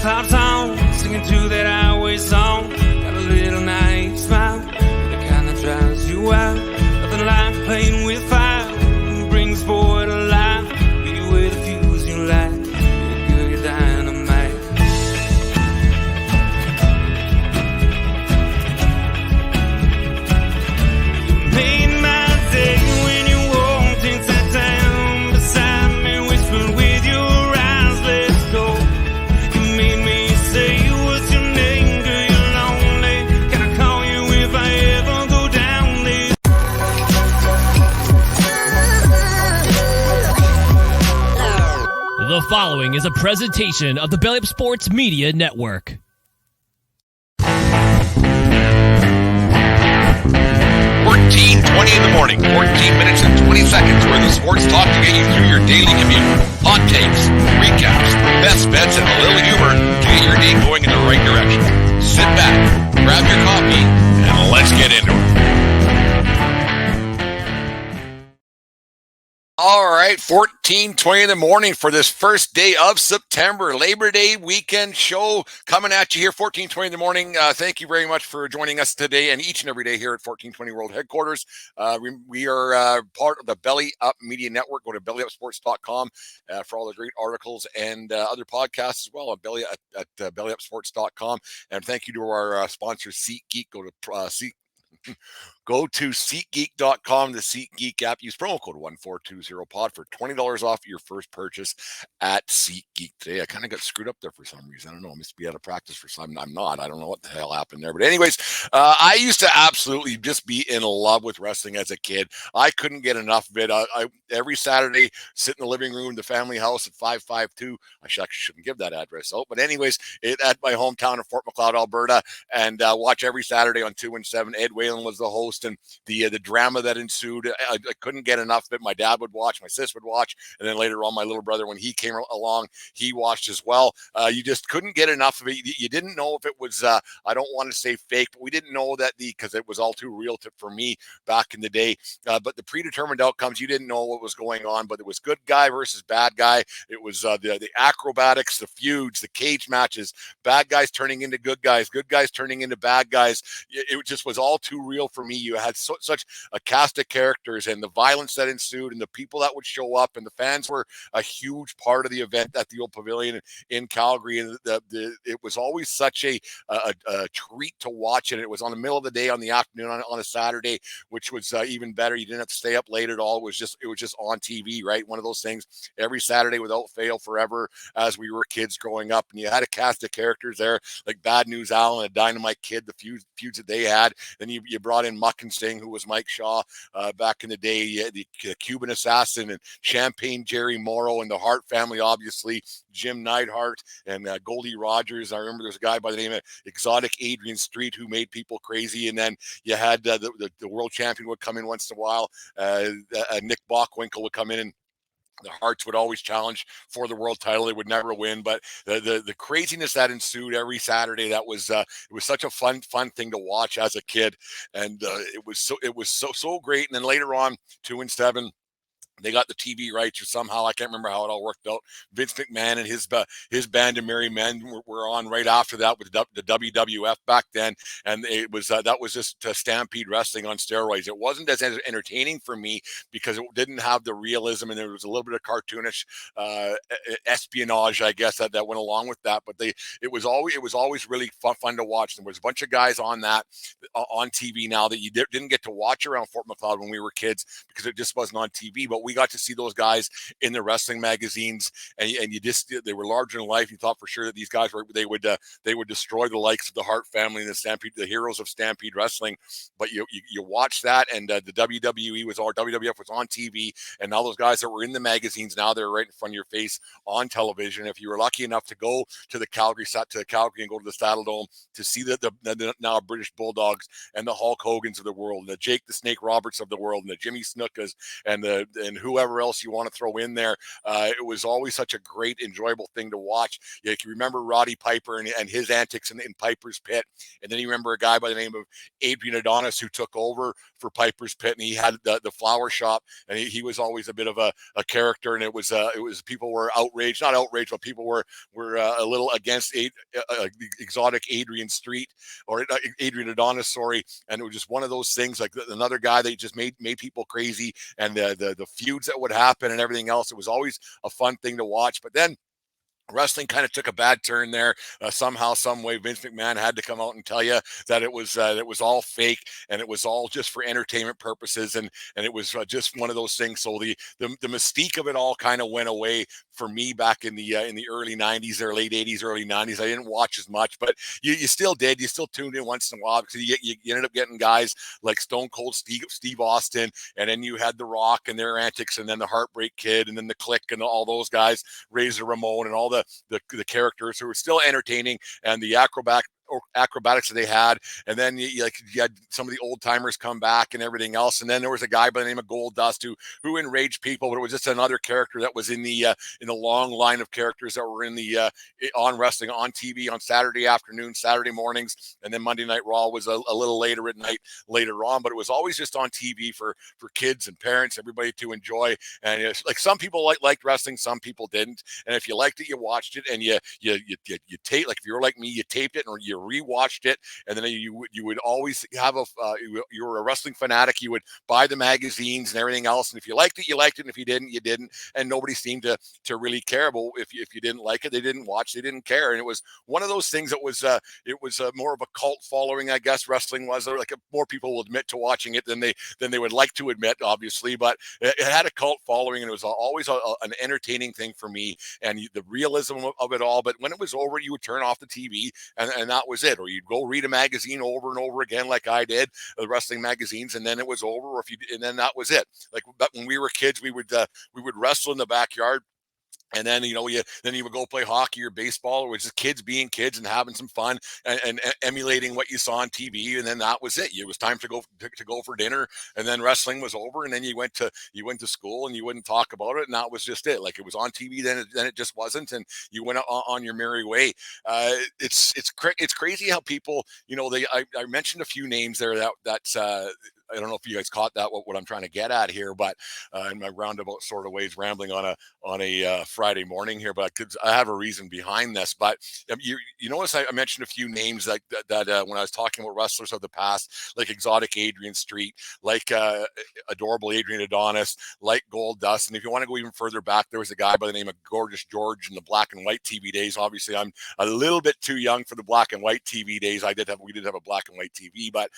clouds on, singing to that highway song. Got a little naive smile, the kind that drives you out. Nothing like playing with fire, brings boy to life. Beat you with a fuse you light, you're good, you're dynamite. You made my day when you walked into town beside me, whispered with your eyes, let's go. You made me say, what's your name, girl, you're lonely. Can I call you if I ever go down there? The following is a presentation of the Belly Up Sports Media Network. 14:20 in the morning, 14 minutes and 20 seconds worth of sports talk to get you through your daily commute. Hot takes, recaps, best bets, and a little humor to get your day going in the right direction. Sit back, grab your coffee, and let's get into it. All right, 14:20 in the morning for this first day of September, Labor Day weekend show coming at you here, 14:20 in the morning. Thank you very much for joining us today and each and every day here at 1420 World Headquarters. We are part of the Belly Up Media Network. Go to bellyupsports.com for all the great articles and other podcasts as well at bellyupsports.com. And thank you to our sponsor, SeatGeek. Go to SeatGeek.com, the SeatGeek app. Use promo code 1420POD for $20 off your first purchase at SeatGeek today. I kind of got screwed up there for some reason. I don't know. I must be out of practice for some. I'm not. I don't know what the hell happened there. But anyways, I used to absolutely just be in love with wrestling as a kid. I couldn't get enough of it. I every Saturday, sit in the living room, the family house at 552. I actually shouldn't give that address out. But anyways, at my hometown of Fort Macleod, Alberta, and watch every Saturday on 2 and 7. Ed Whalen was the host. And the drama that ensued, I couldn't get enough of it. My dad would watch, my sis would watch, and then later on, my little brother, when he came along, he watched as well. You just couldn't get enough of it. You didn't know if it was, I don't want to say fake, but we didn't know that because it was all too real for me back in the day. But the predetermined outcomes, you didn't know what was going on, but it was good guy versus bad guy. It was the acrobatics, the feuds, the cage matches, bad guys turning into good guys turning into bad guys. It just was all too real for me. You had such a cast of characters, and the violence that ensued, and the people that would show up, and the fans were a huge part of the event at the old pavilion in Calgary. And it was always such a treat to watch, and it was on the middle of the day, on the afternoon, on a Saturday, which was even better. You didn't have to stay up late at all. It was just on TV, right? One of those things every Saturday without fail forever as we were kids growing up. And you had a cast of characters there like Bad News Al and a Dynamite Kid, the feuds that they had. Then you brought in Muck and Sing, who was Mike Shaw back in the day, the Cuban Assassin, and Champagne Jerry Morrow, and the Hart family, obviously, Jim Neidhart and Goldie Rogers. I remember there's a guy by the name of Exotic Adrian Street who made people crazy. And then you had the world champion would come in once in a while. Nick Bockwinkel would come in, and the Hearts would always challenge for the world title. They would never win, but the craziness that ensued every Saturday, that was it was such a fun thing to watch as a kid, and it was so great. And then later on, 2 and 7. They got the TV rights, or somehow, I can't remember how it all worked out. Vince McMahon and his band of merry men were on right after that with the WWF back then, and it was that was just Stampede Wrestling on steroids. It wasn't as entertaining for me because it didn't have the realism, and there was a little bit of cartoonish espionage, I guess, that went along with that. But it was always really fun to watch. There was a bunch of guys on TV now that you didn't get to watch around Fort Macleod when we were kids because it just wasn't on TV. But we got to see those guys in the wrestling magazines, and they were larger than life. You thought for sure that these guys they would destroy the likes of the Hart family and the heroes of Stampede Wrestling. But you watch that, and the WWF was on TV, and now those guys that were in the magazines, now they're right in front of your face on television. If you were lucky enough to go to Calgary and go to the Saddle Dome to see the now British Bulldogs and the Hulk Hogans of the world, and the Jake the Snake Roberts of the world, and the Jimmy Snukas and and whoever else you want to throw in there. It was always such a great, enjoyable thing to watch. You can remember Roddy Piper and his antics in Piper's Pit, and then you remember a guy by the name of Adrian Adonis who took over for Piper's Pit, and he had the flower shop, and he was always a bit of a character, and it was people were outraged, not outraged, but people were a little against exotic Adrian Street, or Adrian Adonis, sorry, and it was just one of those things, like another guy that just made people crazy, and the feuds that would happen and everything else. It was always a fun thing to watch. But then wrestling kind of took a bad turn there. Somehow, some way, Vince McMahon had to come out and tell you that it was all fake, and it was all just for entertainment purposes, and it was just one of those things. So the mystique of it all kind of went away for me back in the early 90s or late 80s, early 90s. I didn't watch as much, but you still did. You still tuned in once in a while, because you ended up getting guys like Stone Cold Steve Austin, and then you had The Rock and their antics, and then the Heartbreak Kid, and then the Click, and all those guys, Razor Ramon, and all the characters who were still entertaining, and the acrobatics that they had. And then you had some of the old timers come back and everything else. And then there was a guy by the name of Goldust who enraged people, but it was just another character that was in the long line of characters that were in the on wrestling on TV on Saturday afternoon, Saturday mornings, and then Monday Night Raw was a little later at night later on. But it was always just on TV for kids and parents, everybody to enjoy. And it's like, some people liked wrestling, some people didn't. And if you liked it, you watched it, and you tape, like if you were like me, you taped it or you rewatched it, and then you would always have you were a wrestling fanatic. You would buy the magazines and everything else, and if you liked it, you liked it, and if you didn't, you didn't. And nobody seemed to really care. But if you didn't like it, they didn't watch, they didn't care. And it was one of those things that was more of a cult following, I guess. Wrestling was like more people will admit to watching it than they would like to admit, obviously, but it had a cult following, and it was always an entertaining thing for me, and the realism of it all. But when it was over, you would turn off the TV, and that was it. Or you'd go read a magazine over and over again, like I did, the wrestling magazines, and then it was over. Or and then that was it. Like when we were kids, we would wrestle in the backyard. And then, you would go play hockey or baseball, or just kids being kids and having some fun and emulating what you saw on TV. And then that was it. It was time to go for dinner, and then wrestling was over. And then you went to school, and you wouldn't talk about it. And that was just it. Like, it was on TV, then it just wasn't. And you went on your merry way. It's crazy how people, I mentioned a few names there that's I don't know if you guys caught that, what I'm trying to get at here, but in my roundabout sort of ways, rambling on a Friday morning here, but I have a reason behind this. But you notice I mentioned a few names that when I was talking about wrestlers of the past, like exotic Adrian Street, like adorable Adrian Adonis, like Goldust. And if you want to go even further back, there was a guy by the name of Gorgeous George in the black and white TV days. Obviously, I'm a little bit too young for the black and white TV days. We did have a black and white TV, but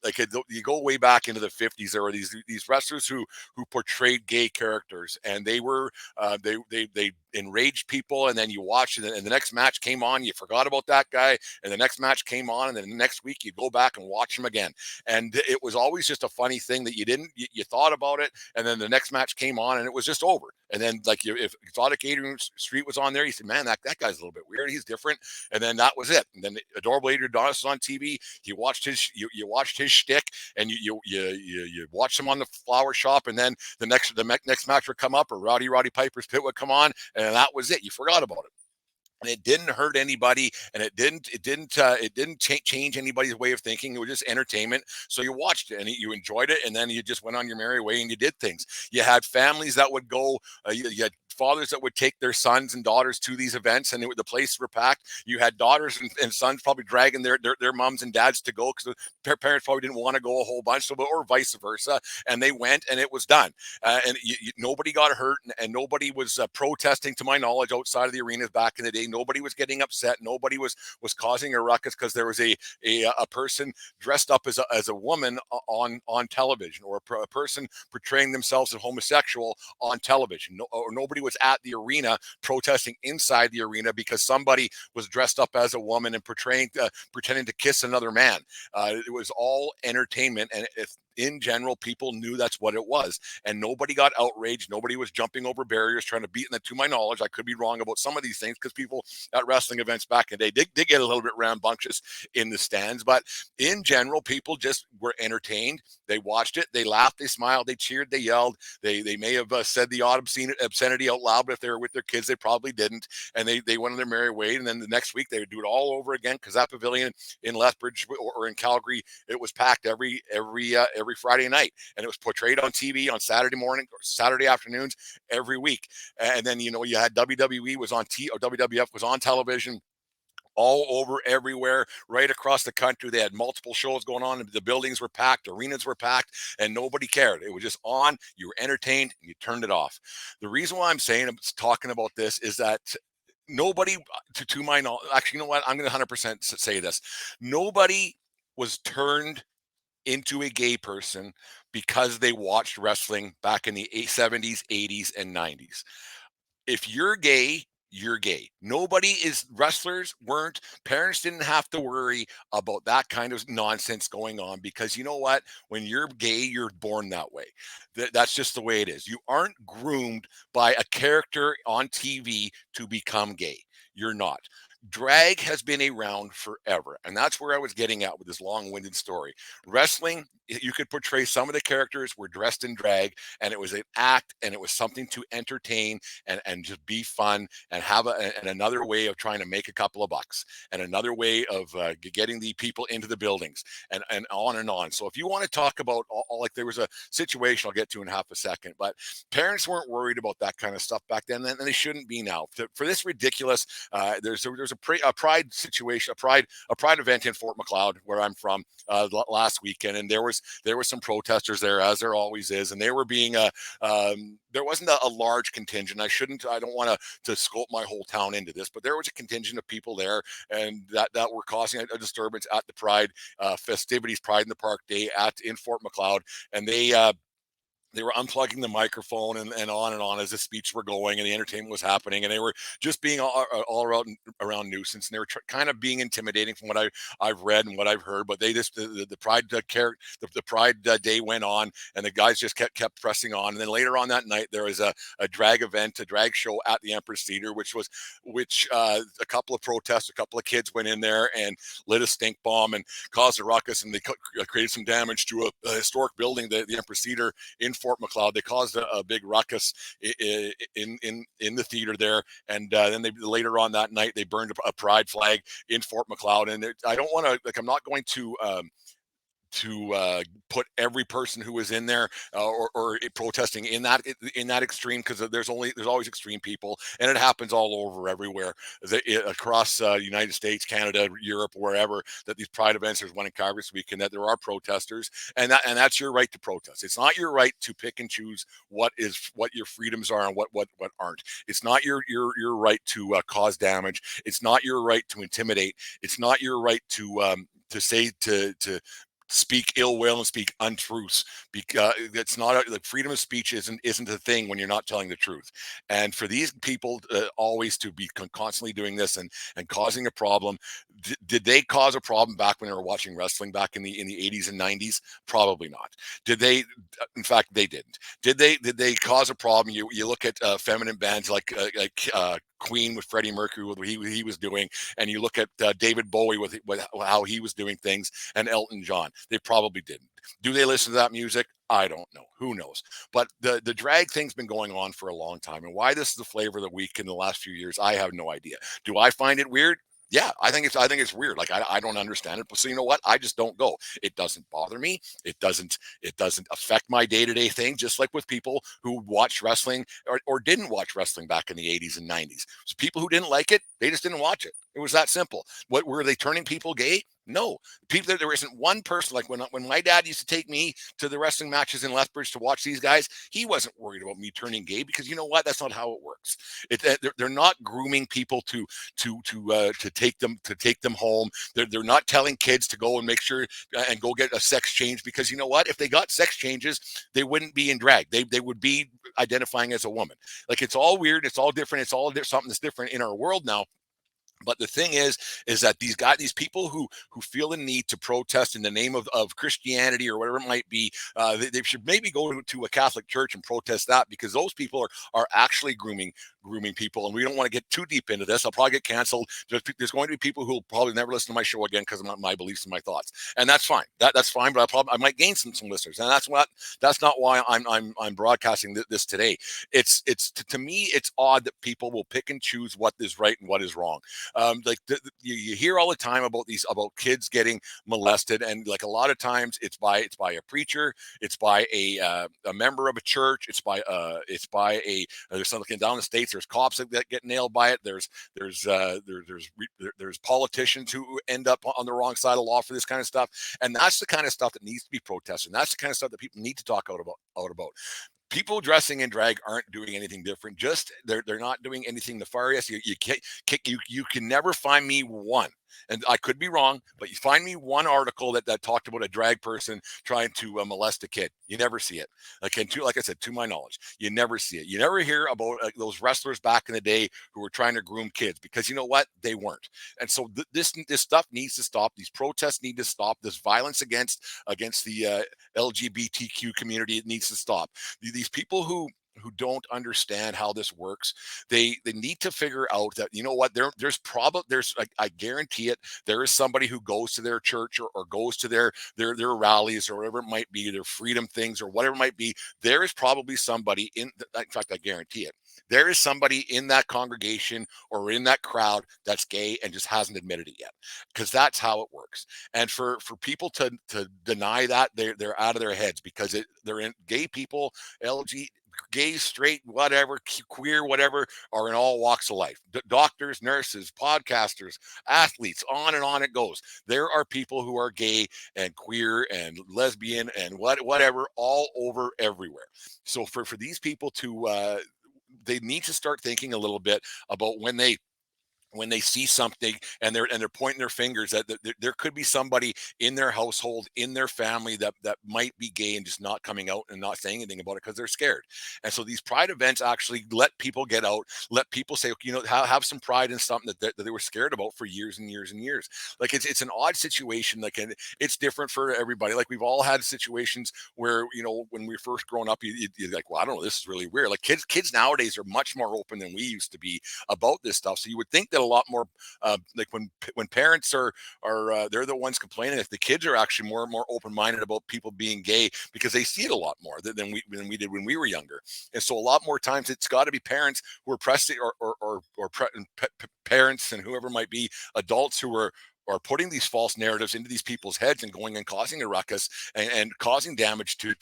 like, you go way back into the 50s, there were these wrestlers who portrayed gay characters, and they were they enraged people. And then you watched it, and the next match came on, you forgot about that guy, and the next match came on, and then the next week you go back and watch him again. And it was always just a funny thing that you thought about it, and then the next match came on, and it was just over. And then, like, if exotic Adrian Street was on there, you said, man, that guy's a little bit weird, he's different. And then that was it. And then adorable Adrian Adonis was on TV. You watched his shtick, and you watched him on the flower shop, and then the next match would come up, or Roddy Piper's Pit would come on, and that was it. You forgot about it. And it didn't hurt anybody, and it didn't change anybody's way of thinking. It was just entertainment. So you watched it, and you enjoyed it, and then you just went on your merry way, and you did things. You had families that would go. You had fathers that would take their sons and daughters to these events, and the place were packed. You had daughters and sons probably dragging their moms and dads to go, because their parents probably didn't want to go a whole bunch, or vice versa. And they went, and it was done. And nobody got hurt, and nobody was protesting, to my knowledge, outside of the arenas back in the day. Nobody was getting upset. Nobody was causing a ruckus because there was a person dressed up as a woman on television, or a person portraying themselves as homosexual on television. Or nobody was at the arena protesting inside the arena because somebody was dressed up as a woman and pretending to kiss another man. It was all entertainment, and in general, people knew that's what it was, and nobody got outraged. Nobody was jumping over barriers trying to beat. And to my knowledge, I could be wrong about some of these things, because people at wrestling events back in the day did get a little bit rambunctious in the stands. But in general, people just were entertained. They watched it. They laughed. They smiled. They cheered. They yelled. They may have said the odd obscenity out loud, but if they were with their kids, they probably didn't. And they went on their merry way. And then the next week they would do it all over again, because that pavilion in Lethbridge or in Calgary, it was packed every Friday night, and it was portrayed on TV on Saturday morning or Saturday afternoons every week. And then you had WWE was on or WWF was on television all over everywhere, right across the country. They had multiple shows going on. The buildings were packed, arenas were packed, and nobody cared. It was just on. You were entertained, and you turned it off. The reason why I'm talking about this is that nobody, to my knowledge, actually, you know what? I'm going to 100% say this. Nobody was turned into a gay person because they watched wrestling back in the 70s, 80s, and 90s. If you're gay, you're gay. Wrestlers weren't, parents didn't have to worry about that kind of nonsense going on, because you know what? When you're gay, you're born that way. That's just the way it is. You aren't groomed by a character on TV to become gay. You're not. Drag has been around forever, and that's where I was getting at with this long-winded story. Wrestling, you could portray some of the characters were dressed in drag, and it was an act, and it was something to entertain and just be fun, and have another way of trying to make a couple of bucks, and another way of getting the people into the buildings, and on and on. So if you want to talk about like, there was a situation I'll get to in half a second, but parents weren't worried about that kind of stuff back then, and they shouldn't be now. For this ridiculous, there's a pride situation, a pride event in Fort Macleod, where I'm from, last weekend, and there was some protesters there, as there always is, and they were being there wasn't a large contingent. I don't want to scope my whole town into this, but there was a contingent of people there, and that were causing a disturbance at the Pride festivities, Pride in the Park Day in Fort Macleod, and they were unplugging the microphone and on as the speech were going and the entertainment was happening, and they were just being all around nuisance, and they were kind of being intimidating from what I've read and what I've heard. But they just the Pride the Pride Day went on, and the guys just kept pressing on. And then later on that night, there was a drag event, a drag show at the Empress Theater, which a couple of kids went in there and lit a stink bomb and caused a ruckus, and they created some damage to a historic building, the Empress Theater in Fort Macleod. They caused a big ruckus in the theater there, and then later on that night they burned a pride flag in Fort Macleod. And I don't want to, I'm not going to put every person who was in there or protesting in that extreme, because there's always extreme people, and it happens all over everywhere, across United States, Canada, Europe, wherever, that these pride events. There's one in Calgary this weekend, that there are protesters, and that's your right to protest. It's not your right to pick and choose what your freedoms are and what aren't. It's not your right to cause damage. It's not your right to intimidate. It's not your right to say to speak ill will and speak untruths, because it's not the freedom of speech isn't a thing when you're not telling the truth. And for these people always to be constantly doing this and causing a problem, did they cause a problem back when they were watching wrestling back in the 80s and 90s? Probably not. Did they? In fact, they didn't. Did they cause a problem? You look at feminine bands like Queen with Freddie Mercury, with what he was doing, and you look at David Bowie with how he was doing things, and Elton John. They probably didn't. Do they listen to that music? I don't know. Who knows? But the drag thing's been going on for a long time, and why this is the flavor of the week in the last few years, I have no idea. Do I find it weird? Yeah, I think it's weird. Like, I don't understand it. But so you know what? I just don't go. It doesn't bother me. It doesn't affect my day-to-day thing. Just like with people who watch wrestling or didn't watch wrestling back in the 80s and 90s. So people who didn't like it, they just didn't watch it. It was that simple. What were they turning people gay? No, people. There isn't one person, like when my dad used to take me to the wrestling matches in Lethbridge to watch these guys. He wasn't worried about me turning gay, because you know what? That's not how it works. They're not grooming people to take them home. They're not telling kids to go and make sure and go get a sex change, because you know what? If they got sex changes, they wouldn't be in drag. They would be identifying as a woman. Like, it's all weird. It's all different. It's all something that's different in our world now. But the thing is that these people who feel the need to protest in the name of Christianity or whatever it might be, they should maybe go to a Catholic church and protest that, because those people are actually grooming people. And we don't want to get too deep into this. I'll probably get canceled. There's going to be people who will probably never listen to my show again because of my beliefs and my thoughts, and that's fine. That's fine. But I might gain some listeners, and that's not why I'm broadcasting this today. It's to me, it's odd that people will pick and choose what is right and what is wrong. You hear all the time about kids getting molested, and like a lot of times it's by a preacher, it's by a member of a church, it's by there's something down in the States, there's cops that get nailed by it, there's politicians who end up on the wrong side of the law for this kind of stuff, and that's the kind of stuff that needs to be protested, and that's the kind of stuff that people need to talk out about. People dressing in drag aren't doing anything different. Just they're not doing anything nefarious. You can never find me one, and I could be wrong, but you find me one article that talked about a drag person trying to molest a kid. You never see it. Like I said, to my knowledge, you never see it. You never hear about those wrestlers back in the day who were trying to groom kids, because you know what? They weren't. And so this stuff needs to stop. These protests need to stop. This violence against the LGBTQ community, it needs to stop. These people who don't understand how this works, they need to figure out that, you know what, I guarantee it, there is somebody who goes to their church or goes to their rallies or whatever it might be, their freedom things or whatever it might be. There is probably somebody in fact, I guarantee it, there is somebody in that congregation or in that crowd that's gay and just hasn't admitted it yet, because that's how it works. And for people to deny that, they're out of their heads, because they're in gay people, gay, straight, whatever, queer, whatever, are in all walks of life. Doctors, nurses, podcasters, athletes, on and on it goes. There are people who are gay and queer and lesbian and whatever all over everywhere. So for these people to they need to start thinking a little bit about when they see something and they're pointing their fingers that there could be somebody in their household, in their family that might be gay and just not coming out and not saying anything about it because they're scared. And so these pride events actually let people get out, let people say, you know, have some pride in something that they were scared about for years and years and years. Like it's an odd situation. Like, and it's different for everybody. Like, we've all had situations where, you know, when we were first growing up, you're like, well, I don't know, this is really weird. Like kids nowadays are much more open than we used to be about this stuff. So you would think that a lot more like when parents are they're the ones complaining, if the kids are actually more open-minded about people being gay, because they see it a lot more than we did when we were younger. And so a lot more times it's got to be parents who are pressing parents and whoever might be, adults who are putting these false narratives into these people's heads and going and causing a ruckus and causing damage to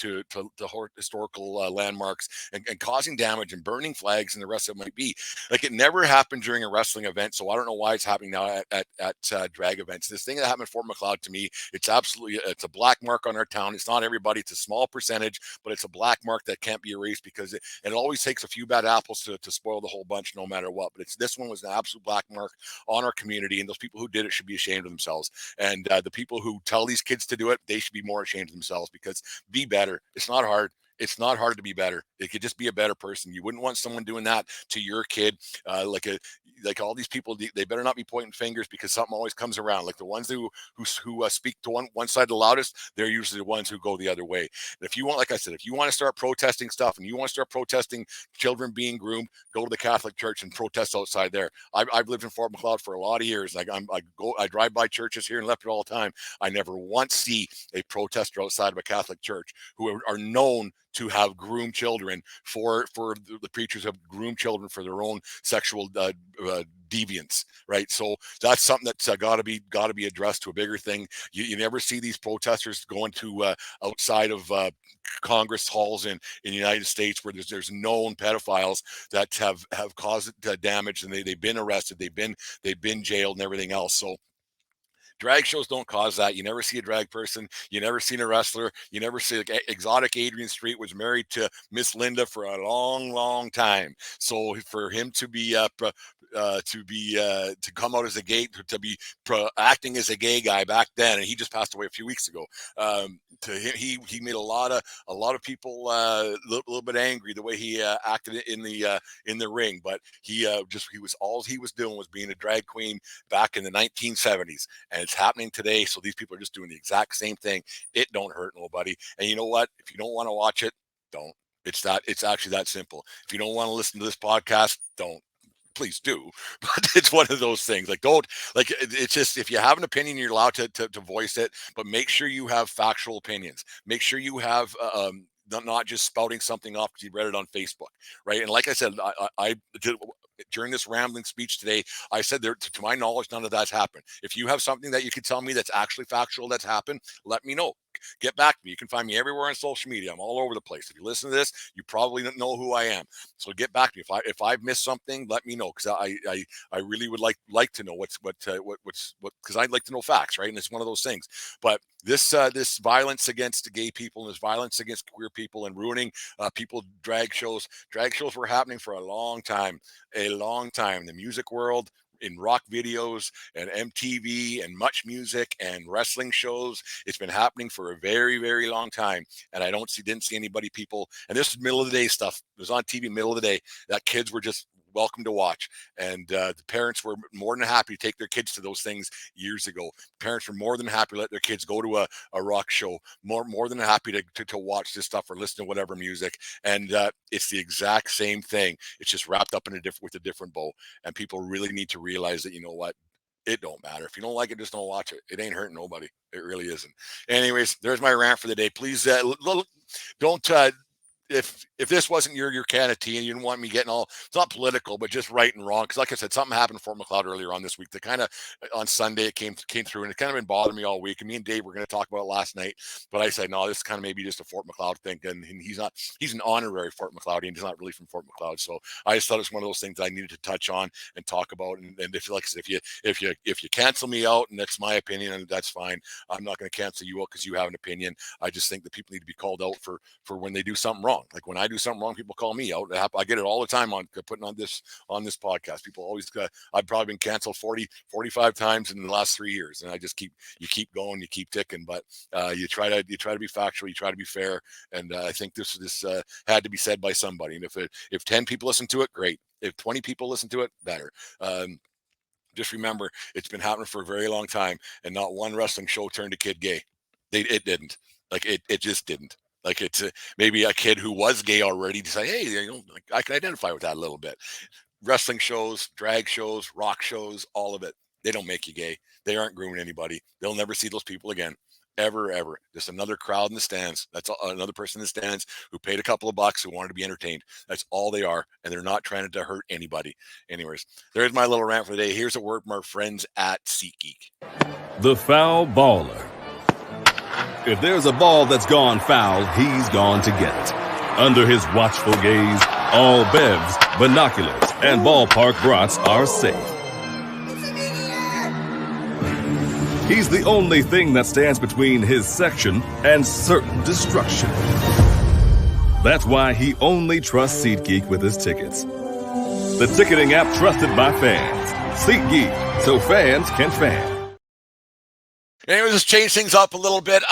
historical landmarks and causing damage and burning flags and the rest of it might be. Like, it never happened during a wrestling event, so I don't know why it's happening now at drag events. This thing that happened in Fort Macleod, to me, it's a black mark on our town. It's not everybody, it's a small percentage, but it's a black mark that can't be erased, because it always takes a few bad apples to spoil the whole bunch, no matter what. But this one was an absolute black mark on our community, and those people who did it should be ashamed of themselves. And the people who tell these kids to do it, they should be more ashamed of themselves, because be better. It's not hard. It's not hard to be better. It could just be a better person. You wouldn't want someone doing that to your kid. Like all these people, they better not be pointing fingers, because something always comes around. Like the ones who speak to one side the loudest, they're usually the ones who go the other way. And if you want, like I said, if you want to start protesting stuff and you want to start protesting children being groomed, go to the Catholic Church and protest outside there. I've lived in Fort Macleod for a lot of years. Like I drive by churches here in Leopard all the time. I never once see a protester outside of a Catholic church who are known to have groomed children for the preachers have groomed children for their own sexual deviance, right? So that's something that's got to be addressed to a bigger thing. You never see these protesters going to outside of Congress halls in the United States where there's known pedophiles that have caused damage, and they've been arrested, they've been jailed and everything else. So Drag shows don't cause that. You never see a drag person. You never seen a wrestler. You never see, like, exotic Adrian Street was married to Miss Linda for a long, long time. So for him to be to come out as a gay, to be acting as a gay guy back then, and he just passed away a few weeks ago. To him, he made a lot of people a little bit angry the way he acted in the ring. But all he was doing was being a drag queen back in the 1970s, and it's happening today. So these people are just doing the exact same thing. It don't hurt nobody. And you know what? If you don't want to watch it, don't. It's actually that simple. If you don't want to listen to this podcast, don't. Please do. But it's one of those things. Like, don't, like, it's just, if you have an opinion, you're allowed to voice it, but make sure you have factual opinions. Make sure you have not just spouting something off because you read it on Facebook, right? And like I said, I did, during this rambling speech today, I said, there, to my knowledge, none of that's happened. If you have something that you could tell me that's actually factual that's happened, let me know. Get back to me. You can find me everywhere on social media. I'm all over the place. If you listen to this, you probably don't know who I am. So get back to me. If I've missed something, let me know, because I really would like to know what's because I'd like to know facts, right? And it's one of those things. But this violence against gay people and this violence against queer people and ruining people, drag shows were happening for a long time. The music world, in rock videos and MTV and Much Music and wrestling shows, it's been happening for a very, very long time. And I didn't see anybody, people, and this is middle of the day stuff. It was on TV middle of the day that kids were just welcome to watch. And the parents were more than happy to take their kids to those things years ago. Parents were more than happy to let their kids go to a rock show, more than happy to watch this stuff or listen to whatever music. And it's the exact same thing. It's just wrapped up with a different bow. And people really need to realize that, you know what? It don't matter. If you don't like it, just don't watch it. It ain't hurting nobody. It really isn't. Anyways, there's my rant for the day. Please don't if this wasn't your can of tea and you didn't want me getting all, it's not political, but just right and wrong. Because like I said, something happened in Fort Macleod earlier on this week that kind of, on Sunday, it came through, and it kind of been bothering me all week. And me and Dave were going to talk about it last night, but I said, no, this is kind of maybe just a Fort Macleod thing. And he's an honorary Fort Macleodian. He's not really from Fort Macleod. So I just thought it's one of those things that I needed to touch on and talk about. And if, like I said, if you cancel me out, and that's my opinion, and that's fine. I'm not going to cancel you out because you have an opinion. I just think that people need to be called out for when they do something wrong. Like when I do something wrong, people call me out. I get it all the time on putting on this podcast. People always, I've probably been canceled 45 times in the last 3 years, and I just keep going, you keep ticking. But you try to be factual, you try to be fair, and I think this had to be said by somebody. And if 10 people listen to it, great. If 20 people listen to it, better. Just remember, it's been happening for a very long time, and not one wrestling show turned a kid gay. It didn't. Like it just didn't. Like it's maybe a kid who was gay already decide, hey, like, I can identify with that a little bit. Wrestling shows, drag shows, rock shows, all of it. They don't make you gay. They aren't grooming anybody. They'll never see those people again. Ever. Just another crowd in the stands. That's another person in the stands who paid a couple of bucks, who wanted to be entertained. That's all they are. And they're not trying to hurt anybody. Anyways, there's my little rant for the day. Here's a word from our friends at SeatGeek. The foul baller. If there's a ball that's gone foul, he's gone to get it. Under his watchful gaze, all bevs, binoculars, and ballpark brats are safe. He's the only thing that stands between his section and certain destruction. That's why he only trusts SeatGeek with his tickets. The ticketing app trusted by fans. SeatGeek, so fans can fan. Anyways, let's change things up a little bit.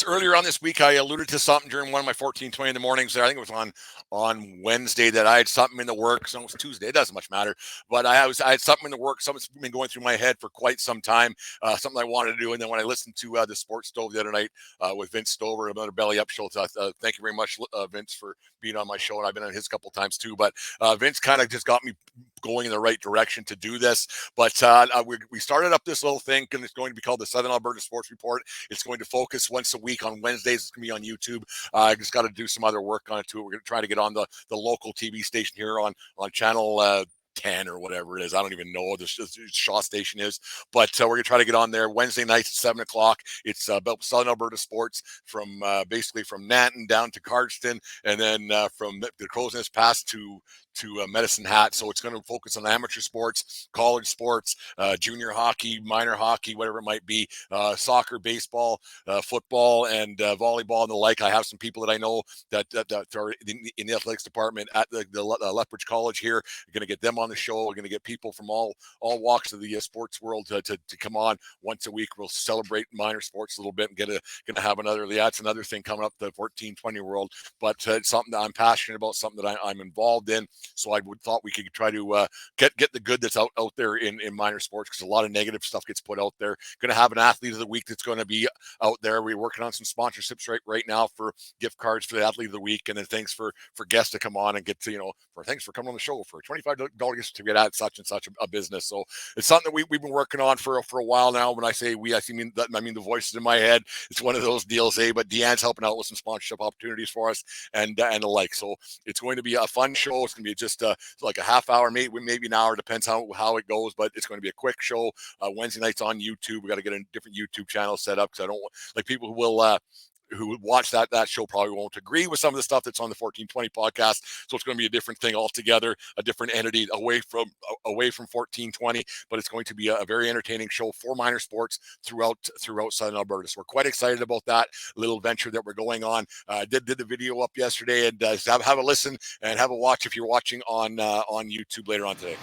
Earlier on this week, I alluded to something during one of my 14:20 in the mornings there. I think it was on Wednesday that I had something in the works. It was Tuesday. It doesn't much matter. But I had something in the works. Something's been going through my head for quite some time. Something I wanted to do. And then when I listened to the Sports Stove the other night with Vince Stover, another Belly Up show, thank you very much, Vince, for being on my show. And I've been on his a couple times too. But Vince kind of just got me going in the right direction to do this. But we started up this little thing, and it's going to be called the Southern Alberta Sports Report. It's going to focus once a week on Wednesdays. It's going to be on YouTube. I just got to do some other work on it too. We're going to try to get on the local TV station here on channel 10 or whatever it is. I don't even know what the Shaw station is, but we're going to try to get on there Wednesday nights at 7 o'clock. It's about Southern Alberta sports from basically from Nanton down to Cardston, and then from the Crow's Nest Pass to Medicine Hat. So it's going to focus on amateur sports, college sports, junior hockey, minor hockey, whatever it might be, soccer, baseball, football, and volleyball and the like. I have some people that I know that are in the athletics department at the Lethbridge College here. We're going to get them on the show. We're going to get people from all walks of the sports world to come on once a week. We'll celebrate minor sports a little bit and going to have another. That's another thing coming up, the 14-20 world. But it's something that I'm passionate about, something that I'm involved in. So I thought we could try to get the good that's out there in minor sports, because a lot of negative stuff gets put out there. Going to have an athlete of the week that's going to be out there. We're working on some sponsorships right now for gift cards for the athlete of the week, and then thanks for guests to come on and get to, for thanks for coming on the show for $25 gift certificate at such and such a business. So it's something that we've been working on for a while now. When I say we, I mean the voices in my head. It's one of those deals, but Deanne's helping out with some sponsorship opportunities for us and the like. So it's going to be a fun show. It's going to be just like a half hour, maybe an hour, depends how it goes, but it's going to be a quick show. Wednesday nights on YouTube. We got to get a different YouTube channel set up, because I don't like people who would watch that show probably won't agree with some of the stuff that's on the 1420 podcast. So it's going to be a different thing altogether, a different entity away from 1420, but it's going to be a very entertaining show for minor sports throughout Southern Alberta. So we're quite excited about that little venture that we're going on. Did the video up yesterday, and have a listen and have a watch if you're watching on YouTube later on today.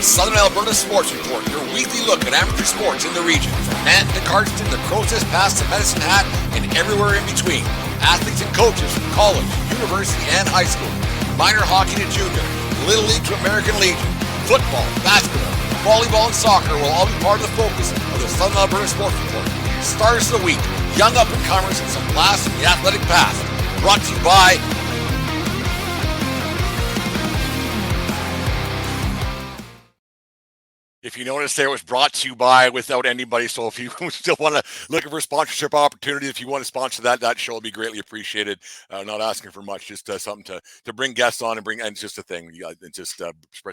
Southern Alberta Sports Report, your weekly look at amateur sports in the region. From Manton to Cardston to Crow's Pass to Medicine Hat and everywhere in between. Athletes and coaches from college, university, and high school. Minor hockey to junior. Little League to American Legion. Football, basketball, volleyball, and soccer will all be part of the focus of the Southern Alberta Sports Report. Stars of the week, young up-and-comers, and some blasts from the athletic path. Brought to you by... If you notice there, it was brought to you by without anybody. So if you still want to looking for sponsorship opportunities, if you want to sponsor that show, it'll be greatly appreciated. Not asking for much, just something to bring guests on and it's just a thing. And just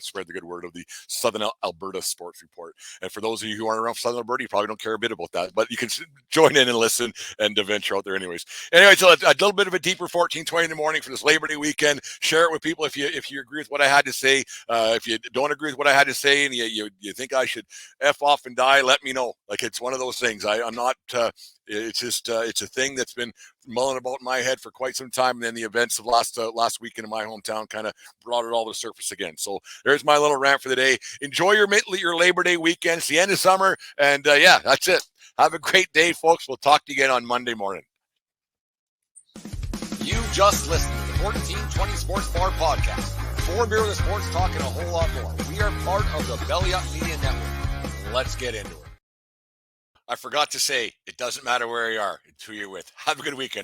spread the good word of the Southern Alberta Sports Report. And for those of you who aren't around Southern Alberta, you probably don't care a bit about that, but you can join in and listen and venture out there anyways. Anyway, so a little bit of a deeper 1420 in the morning for this Labor Day weekend. Share it with people if you agree with what I had to say. If you don't agree with what I had to say and you think I should F off and die, let me know. Like, it's one of those things. I'm not, it's just, it's a thing that's been mulling about in my head for quite some time. And then the events of last weekend in my hometown kind of brought it all to the surface again. So there's my little rant for the day. Enjoy your Labor Day weekend. It's the end of summer. And yeah, that's it. Have a great day, folks. We'll talk to you again on Monday morning. You just listened to the 1420 Sports Bar Podcast. 4 beer with the sports talk and a whole lot more. We are part of the Belly Up Media Network. Let's get into it. I forgot to say, it doesn't matter where you are. It's who you're with. Have a good weekend.